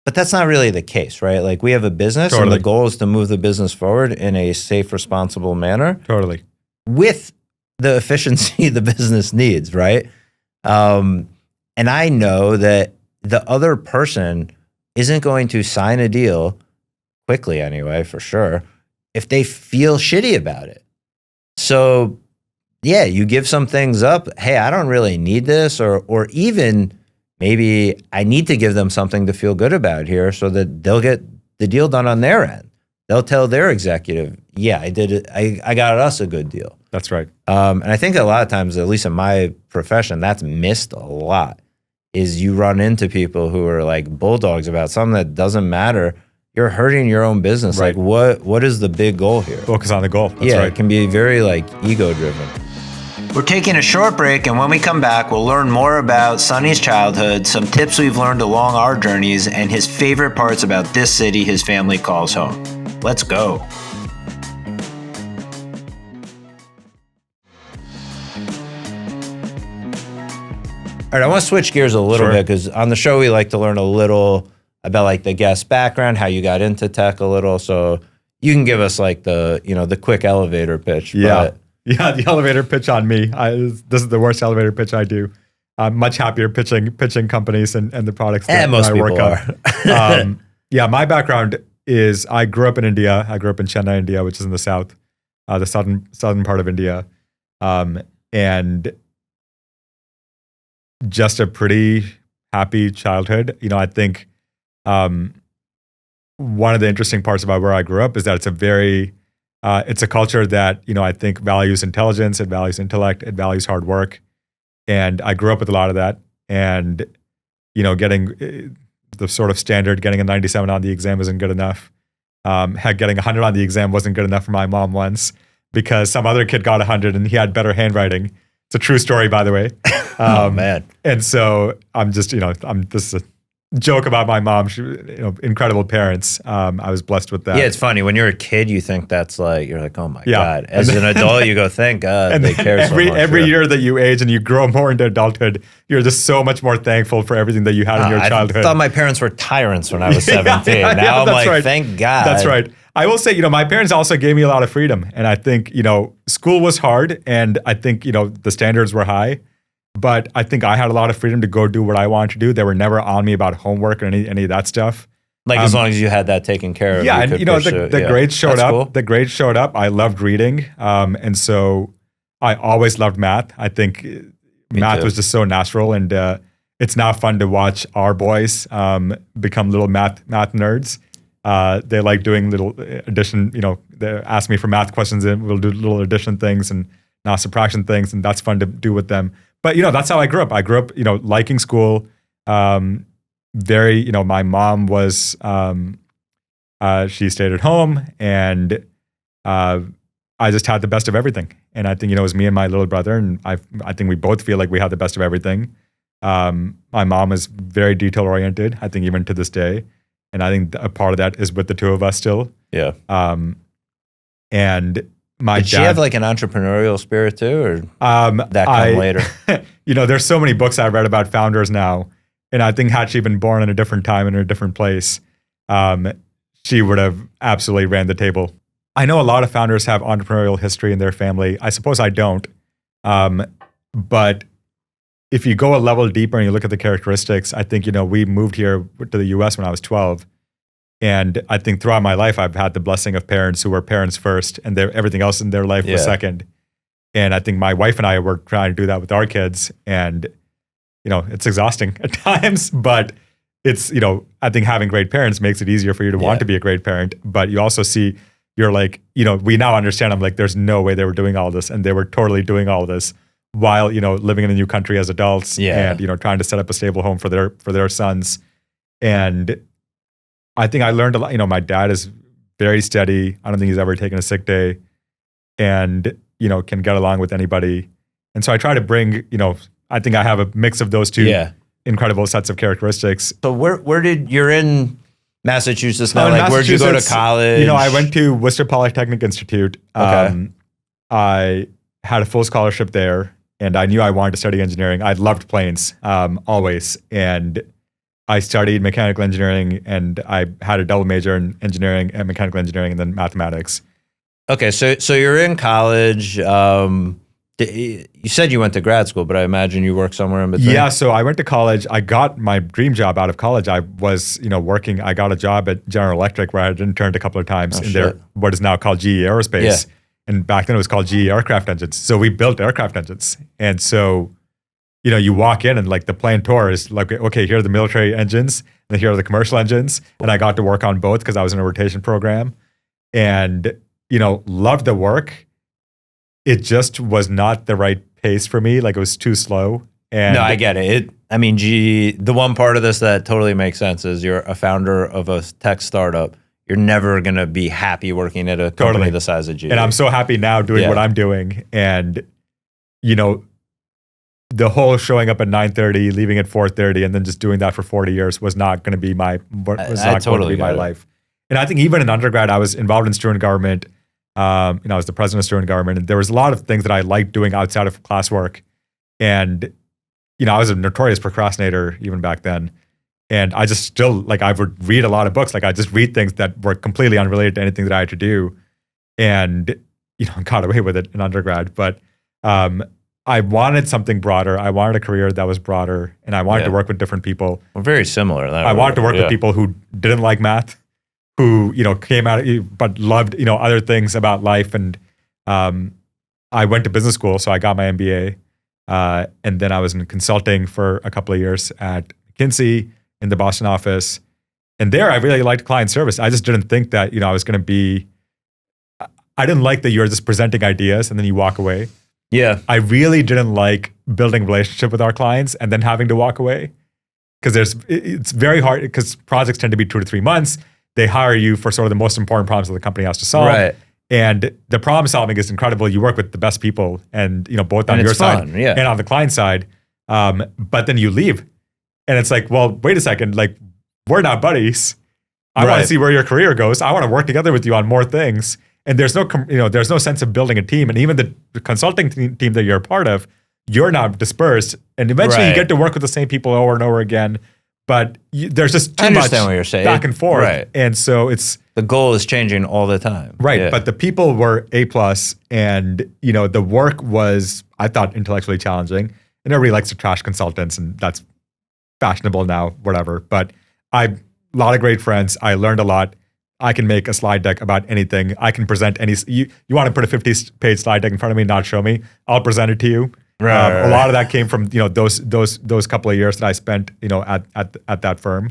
But that's not really the case, right? Like we have a business, and the goal is to move the business forward in a safe, responsible manner. Totally. With the efficiency the business needs, right? And I know that the other person isn't going to sign a deal quickly anyway, for sure, if they feel shitty about it. So yeah, you give some things up. Hey, I don't really need this, or even maybe I need to give them something to feel good about here so that they'll get the deal done on their end. They'll tell their executive, yeah, I did it. I got us a good deal. That's right. And I think a lot of times, at least in my profession, that's missed a lot, is you run into people who are like bulldogs about something that doesn't matter. You're hurting your own business. Right. Like what is the big goal here? Focus on the goal. That's right. It can be very like ego driven. We're taking a short break, and when we come back, we'll learn more about Sunny's childhood, some tips we've learned along our journeys, and his favorite parts about this city his family calls home. Let's go. All right, I want to switch gears a little bit because on the show we like to learn a little about like the guest background, how you got into tech a little. So you can give us like the quick elevator pitch. Yeah, the elevator pitch on me. This is the worst elevator pitch I do. I'm much happier pitching companies and the products that most I work on. Yeah, my background is I grew up in India. I grew up in Chennai, India, which is in the south, the southern part of India, and just a pretty happy childhood. You know, I think one of the interesting parts about where I grew up is that it's a culture that, you know, I think values intelligence, it values intellect, it values hard work. And I grew up with a lot of that. And, you know, getting the sort of standard, getting a 97 on the exam isn't good enough. Heck, getting 100 on the exam wasn't good enough for my mom once because some other kid got 100 and he had better handwriting. It's a true story, by the way. Oh, man. And so I'm just, you know, this is a joke about my mom. She, you know, incredible parents. I was blessed with that. Yeah, it's funny. When you're a kid, you think that's like, you're like, oh my God. As an adult, you go, thank God they care so much. Every year that you age and you grow more into adulthood, you're just so much more thankful for everything that you had in your childhood. I thought my parents were tyrants when I was 17. Now I'm like, thank God. That's right. I will say, you know, my parents also gave me a lot of freedom. And I think, you know, school was hard and I think, you know, the standards were high. But I think I had a lot of freedom to go do what I wanted to do. They were never on me about homework or any of that stuff. Like as long as you had that taken care of. Yeah, and you know, the grades showed up. Cool. The grades showed up. I loved reading. And so I always loved math. I think math was just so natural, and it's now fun to watch our boys become little math nerds. They like doing little addition, they ask me for math questions and we'll do little addition things and now subtraction things, and that's fun to do with them. But, that's how I grew up. I grew up, liking school. My mom was, she stayed at home, and I just had the best of everything. And I think, it was me and my little brother, and I think we both feel like we had the best of everything. My mom is very detail oriented, I think even to this day. And I think a part of that is with the two of us still. Yeah. And my Did she have like an entrepreneurial spirit too, or that come later? There's so many books I've read about founders now. And I think had she been born in a different time in a different place, she would have absolutely ran the table. I know a lot of founders have entrepreneurial history in their family. I suppose I don't. But if you go a level deeper and you look at the characteristics, I think, we moved here to the US when I was 12. And I think throughout my life, I've had the blessing of parents who were parents first, and everything else in their life was second. And I think my wife and I were trying to do that with our kids. And, it's exhausting at times, but it's, I think having great parents makes it easier for you to want to be a great parent. But you also see, you're like, we now understand, I'm like, there's no way they were doing all this. And they were totally doing all this while, living in a new country as adults and, trying to set up a stable home for their sons. And I think I learned a lot. My dad is very steady. I don't think he's ever taken a sick day, and, can get along with anybody. And so I try to bring, I think I have a mix of those two incredible sets of characteristics. So where did you're in Massachusetts now? Like, where'd you go to college? I went to Worcester Polytechnic Institute. Okay. I had a full scholarship there, and I knew I wanted to study engineering. I loved planes, always. And I studied mechanical engineering, and I had a double major in engineering and mechanical engineering and then mathematics. Okay. So you're in college. You said you went to grad school, but I imagine you worked somewhere in between. Yeah, so I went to college. I got my dream job out of college. I was, working. I got a job at General Electric where I had interned a couple of times in their what is now called GE Aerospace, and back then it was called GE Aircraft Engines. So we built aircraft engines, and so you walk in and like the plane tour is like, okay, here are the military engines, and here are the commercial engines, and I got to work on both because I was in a rotation program, and loved the work. It just was not the right pace for me. Like, it was too slow. And no, I get it. The one part of this that totally makes sense is you're a founder of a tech startup. You're never going to be happy working at a company the size of GE. And I'm so happy now doing what I'm doing. And, the whole showing up at 9:30, leaving at 4:30, and then just doing that for 40 years was not going to be my life. And I think even in undergrad, I was involved in student government. I was the president of student government, and there was a lot of things that I liked doing outside of classwork. And, I was a notorious procrastinator even back then. And I just still, I would read a lot of books. I just read things that were completely unrelated to anything that I had to do. And, got away with it in undergrad. But I wanted something broader. I wanted a career that was broader, and I wanted to work with different people. Well, very similar. I wanted to work with people who didn't like math, who, came out but loved, other things about life. And I went to business school, so I got my MBA. And then I was in consulting for a couple of years at McKinsey in the Boston office. And there I really liked client service. I just didn't think that, I was going to be, I didn't like that you're just presenting ideas and then you walk away. Yeah. I really didn't like building relationship with our clients and then having to walk away. Because it's very hard, because projects tend to be 2 to 3 months. They hire you for sort of the most important problems that the company has to solve. Right. And the problem solving is incredible. You work with the best people, and both on your side and on the client side. But then you leave, and it's like, well, wait a second. Like, we're not buddies. I want to see where your career goes. I want to work together with you on more things. And there's no sense of building a team. And even the consulting team that you're a part of, you're not dispersed. And eventually you get to work with the same people over and over again. But there's just too much what you're saying. back and forth. Right. And so the goal is changing all the time. Right. Yeah. But the people were A+, and, the work was, I thought, intellectually challenging. And everybody likes to trash consultants, and that's fashionable now, whatever. But a lot of great friends. I learned a lot. I can make a slide deck about anything. I can present you want to put a 50-page slide deck in front of me and not show me? I'll present it to you. Right. A lot of that came from, those couple of years that I spent, at that firm.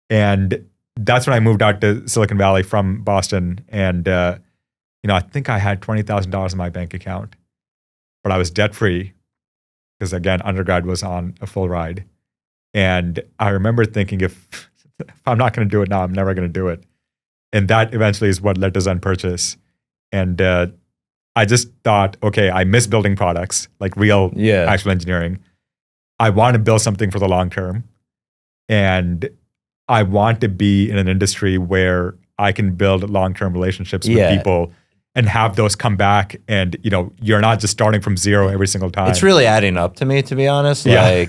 And that's when I moved out to Silicon Valley from Boston. And, I think I had $20,000 in my bank account, but I was debt free because, again, undergrad was on a full ride. And I remember thinking, if I'm not going to do it now, I'm never going to do it. And that eventually is what led to Zen Purchase. And I just thought, okay, I miss building products, like real actual engineering. I want to build something for the long term. And I want to be in an industry where I can build long-term relationships with people and have those come back. And, you're not just starting from zero every single time. It's really adding up to me, to be honest. Yeah.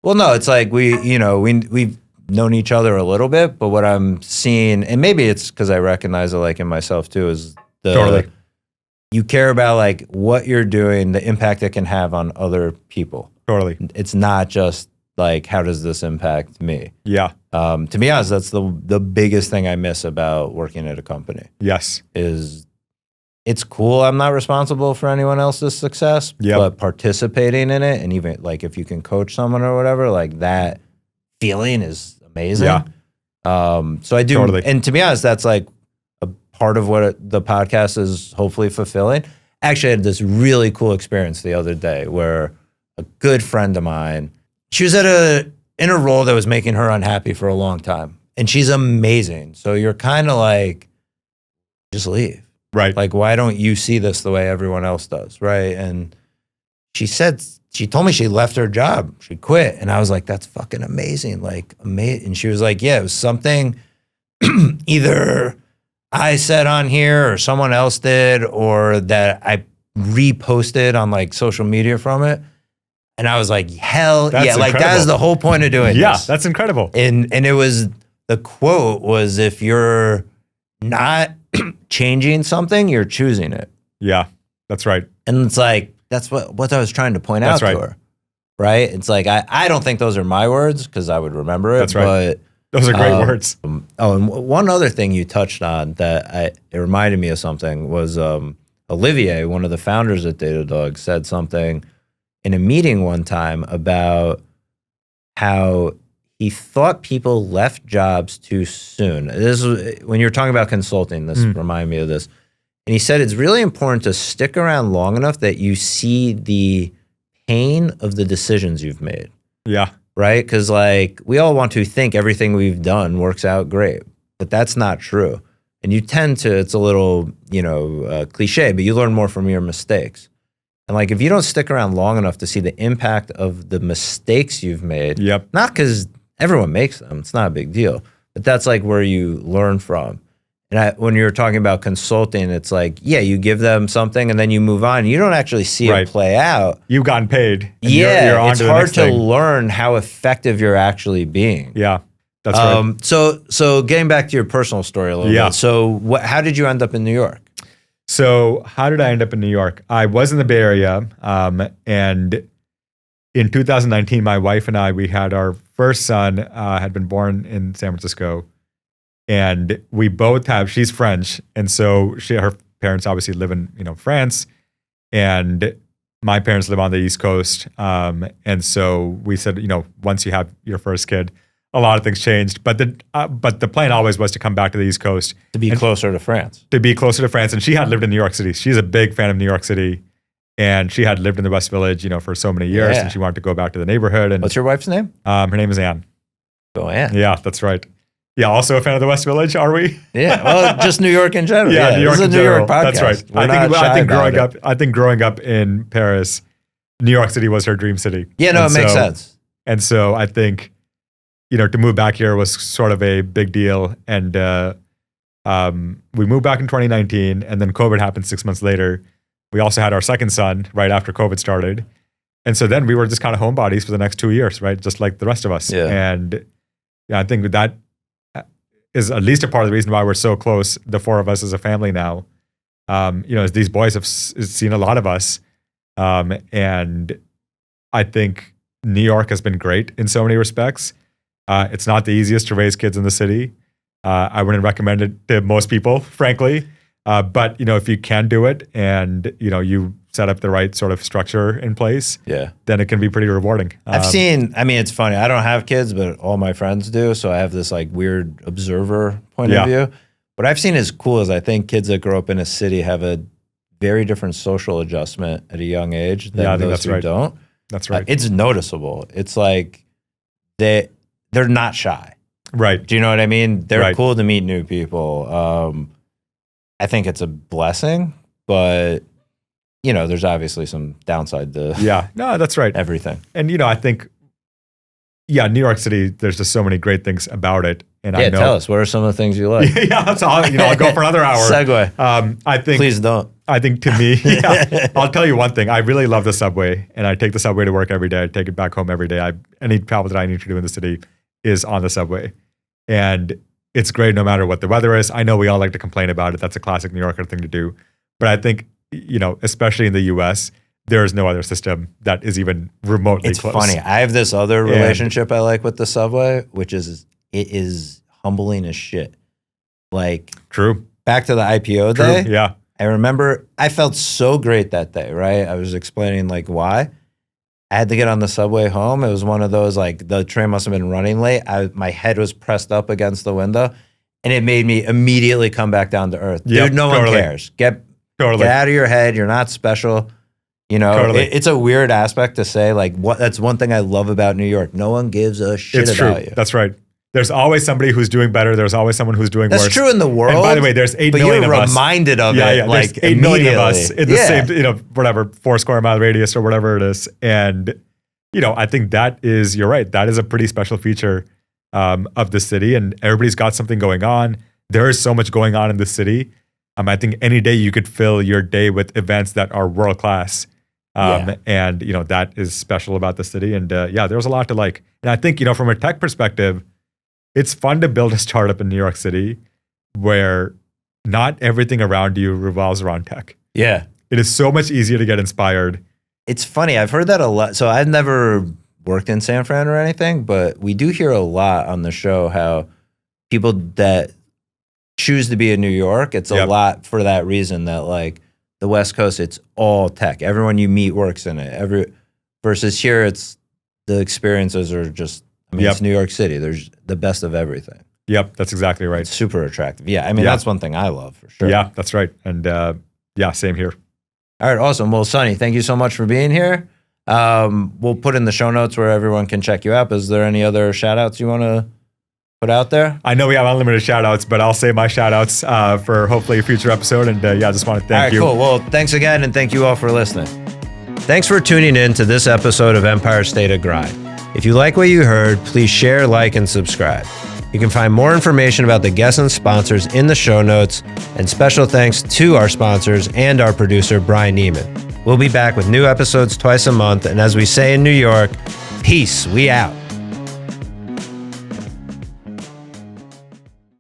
It's like we've known each other a little bit, but what I'm seeing, and maybe it's because I recognize it like in myself too, is you care about like what you're doing, the impact it can have on other people. Totally. It's not just like, how does this impact me? Yeah. To be honest, that's the biggest thing I miss about working at a company. Yes. Is it's cool I'm not responsible for anyone else's success, but participating in it, and even like if you can coach someone or whatever, like that feeling is amazing. Yeah. So I do, and to be honest, that's like a part of what the podcast is hopefully fulfilling. Actually, I had this really cool experience the other day where a good friend of mine, she was in a role that was making her unhappy for a long time, and she's amazing. So you're kind of like, just leave. Right. Like, why don't you see this the way everyone else does? Right. And she told me she left her job. She quit. And I was like, that's fucking amazing. Like, amazing. And she was like, yeah, it was something either I said on here or someone else did, or that I reposted on like social media from it. And I was like, hell that's yeah. Like, incredible. that is the whole point of doing this. Yeah, that's incredible. And it was, the quote was, if you're not changing something, you're choosing it. Yeah, that's right. And it's like, that's what I was trying to point out to her. Right? It's like, I don't think those are my words because I would remember it. That's right. But those are great words. And one other thing you touched on that it reminded me of something was Olivier, one of the founders at Datadog, said something in a meeting one time about how he thought people left jobs too soon. This was, when you're talking about consulting, this reminded me of this. And he said it's really important to stick around long enough that you see the pain of the decisions you've made. Yeah. Right? Because like, we all want to think everything we've done works out great, but that's not true. And you tend to, it's a little, cliche, but you learn more from your mistakes. And like, if you don't stick around long enough to see the impact of the mistakes you've made, not because everyone makes them, it's not a big deal, but that's like where you learn from. And when you're talking about consulting, it's like, you give them something and then you move on. You don't actually see it play out. You've gotten paid. You're on it's hard to learn how effective you're actually being. Yeah, that's right. So getting back to your personal story a little bit. So how did you end up in New York? So how did I end up in New York? I was in the Bay Area, and in 2019, my wife and I, we had our first son, had been born in San Francisco, and we both she's French, and so her parents obviously live in France, and my parents live on the East Coast, and so we said, once you have your first kid, a lot of things changed, but the plan always was to come back to the East Coast to be closer to France. And she had lived in New York City. She's a big fan of New York City, and she had lived in the West Village, for so many years, and she wanted to go back to the neighborhood. And what's your wife's name? Her name is Anne. Oh, Anne. Yeah, that's right. Yeah, also a fan of the West Village, are we? Yeah, well, just New York in general. New York in general. New York podcast. That's right. I think growing up in Paris, New York City was her dream city. Yeah, no, it makes sense. And so I think, to move back here was sort of a big deal. And we moved back in 2019, and then COVID happened 6 months later. We also had our second son right after COVID started. And so then we were just kind of homebodies for the next 2 years, right? Just like the rest of us. Yeah. And I think that is at least a part of the reason why we're so close, the four of us as a family now. As these boys have seen a lot of us. And I think New York has been great in so many respects. It's not the easiest to raise kids in the city. I wouldn't recommend it to most people, frankly. But if you can do it and you set up the right sort of structure in place, Yeah. then it can be pretty rewarding. I've seen, I mean, it's funny. I don't have kids, but all my friends do. So I have this like weird observer point of view. What I've seen is cool is I think kids that grow up in a city have a very different social adjustment at a young age than those who don't. That's right. It's noticeable. It's like they're not shy. Right. Do you know what I mean? They're Right. cool to meet new people. I think it's a blessing, but you know, there's obviously some downside to No, that's right. everything. And I think, New York City, there's just so many great things about it. And I know, tell us, what are some of the things you like? so I'll go for another hour. Segue. I think, Please don't. I think to me, I'll tell you one thing. I really love the subway, and I take the subway to work every day. I take it back home every day. Any travel that I need to do in the city is on the subway. And it's great no matter what the weather is. I know we all like to complain about it. That's a classic New Yorker thing to do. But I think, especially in the US, there is no other system that is even remotely close. It's funny. I have this other relationship I like with the subway, which is it is humbling as shit. Like, True. Back to the IPO day. Yeah. I remember I felt so great that day, right? I was explaining like why. I had to get on the subway home. It was one of those, like, the train must have been running late. My head was pressed up against the window, and it made me immediately come back down to earth. Yep, Dude, no one cares. Get out of your head. You're not special. It's a weird aspect to say, like, that's one thing I love about New York. No one gives a shit about you. That's right. There's always somebody who's doing better. There's always someone who's doing worse. That's true in the world. And by the way, there's 8 million of us. But you're reminded of it, like, there's 8 million of us in the immediately. same, whatever, 4 square mile radius or whatever it is. And, I think you're right. That is a pretty special feature of the city, and everybody's got something going on. There is so much going on in the city. I think any day you could fill your day with events that are world class. And, that is special about the city. And there's a lot to like. And I think, from a tech perspective, it's fun to build a startup in New York City where not everything around you revolves around tech. Yeah. It is so much easier to get inspired. It's funny. I've heard that a lot. So I've never worked in San Fran or anything, but we do hear a lot on the show how people that choose to be in New York, it's a lot for that reason that, like, the West Coast, it's all tech. Everyone you meet works in it. Versus here, it's the experiences are just, it's New York City. There's the best of everything. Yep, that's exactly right. It's super attractive. Yeah, that's one thing I love for sure. Yeah, that's right. And same here. All right, awesome. Well, Sunny, thank you so much for being here. We'll put in the show notes where everyone can check you out. Is there any other shout outs you want to put out there? I know we have unlimited shout outs, but I'll save my shout outs for hopefully a future episode. And I just want to thank you. All right, cool. Well, thanks again, and thank you all for listening. Thanks for tuning in to this episode of Empire State of Grind. If you like what you heard, please share, like, and subscribe. You can find more information about the guests and sponsors in the show notes, and special thanks to our sponsors and our producer, Brian Neiman. We'll be back with new episodes twice a month, and as we say in New York, peace, we out.